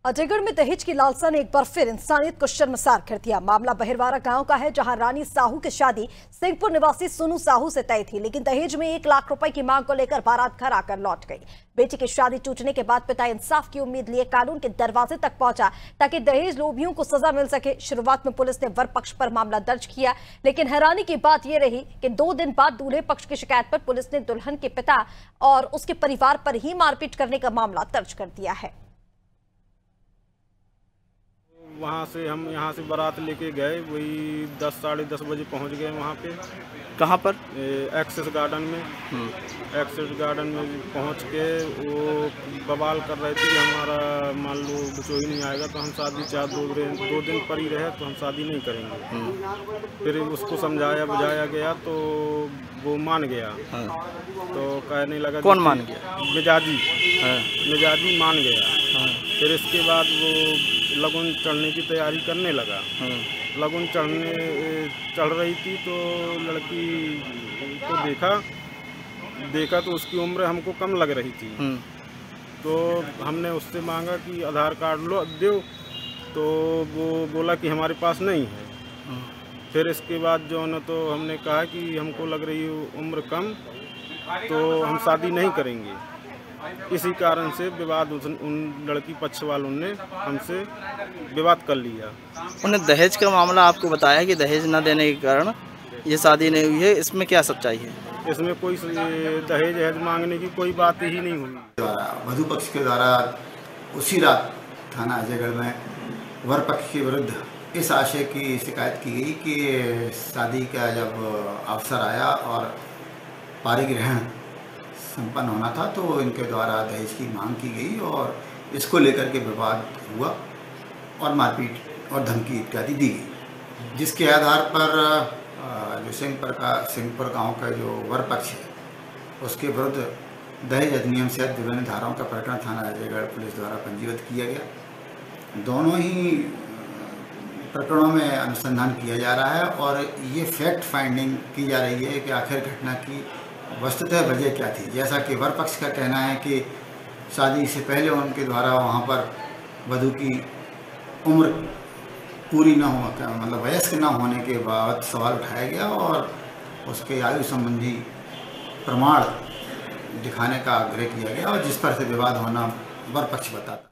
अजयगढ़ में दहेज की लालसा ने एक बार फिर इंसानियत को शर्मसार कर दिया। मामला बहिरवारा गांव का है, जहां रानी साहू की शादी सिंहपुर निवासी सोनू साहू से तय थी, लेकिन दहेज में 1 लाख रुपए की मांग को लेकर बारात घर आकर लौट गई। बेटी की शादी टूटने के बाद पिता इंसाफ की उम्मीद लिए कानून के दरवाजे तक पहुंचा ताकि दहेज लोभियों को सजा मिल सके। शुरुआत में पुलिस ने वर पक्ष पर मामला दर्ज किया, लेकिन हैरानी की बात यह रही कि 2 दिन बाद दूल्हे पक्ष की शिकायत पर पुलिस ने दुल्हन के पिता और उसके परिवार पर ही मारपीट करने का मामला दर्ज कर दिया है। वहाँ से हम यहाँ से बारात लेके गए, वही 10 साढ़े 10 बजे पहुँच गए वहाँ पे। कहाँ पर? एक्सेस गार्डन में। एक्सेस गार्डन में पहुँच के वो बवाल कर रहे थे कि हमारा मान लो बिचौई नहीं आएगा तो हम शादी 2 दिन पर ही रहे तो हम शादी नहीं करेंगे। फिर उसको समझाया बुझाया गया तो वो मान गया। तो कहने लगा। कौन मान गया? मिजाजी मान गया। फिर इसके बाद वो लगन चढ़ने की तैयारी करने लगा। लगन चढ़ रही थी तो लड़की को देखा तो उसकी उम्र हमको कम लग रही थी। तो हमने उससे मांगा कि आधार कार्ड दो, तो वो बोला कि हमारे पास नहीं है। फिर इसके बाद जो न तो हमने कहा कि हमको लग रही उम्र कम, तो हम शादी नहीं करेंगे। इसी कारण से विवाद उन लड़की पक्ष वालों ने हमसे विवाद कर लिया। उन्हें दहेज का मामला आपको बताया कि दहेज न देने के कारण ये शादी नहीं हुई है, इसमें क्या सच्चाई है? इसमें कोई दहेज मांगने की कोई बात ही नहीं हुई। वधू पक्ष के द्वारा उसी रात थाना अजयगढ़ में वर पक्ष के विरुद्ध इस आशय की शिकायत की गई कि शादी का जब अवसर आया और पारिक ग्रहण संपन्न होना था तो इनके द्वारा दहेज की मांग की गई और इसको लेकर के विवाद हुआ और मारपीट और धमकी इत्यादि दी गई, जिसके आधार पर जो सिंहपुर गांव का जो वर पक्ष है उसके विरुद्ध दहेज अधिनियम से विभिन्न धाराओं का प्रकरण थाना अजयगढ़ पुलिस द्वारा पंजीबद्ध किया गया। दोनों ही प्रकरणों में अनुसंधान किया जा रहा है और ये फैक्ट फाइंडिंग की जा रही है कि आखिर घटना की वस्तुतः वजह क्या थी। जैसा कि वर पक्ष का कहना है कि शादी से पहले उनके द्वारा वहाँ पर वधू की उम्र पूरी न हो, मतलब वयस्क न होने के बाबत सवाल उठाया गया और उसके आयु संबंधी प्रमाण दिखाने का आग्रह किया गया और जिस पर से विवाद होना वर पक्ष बताता।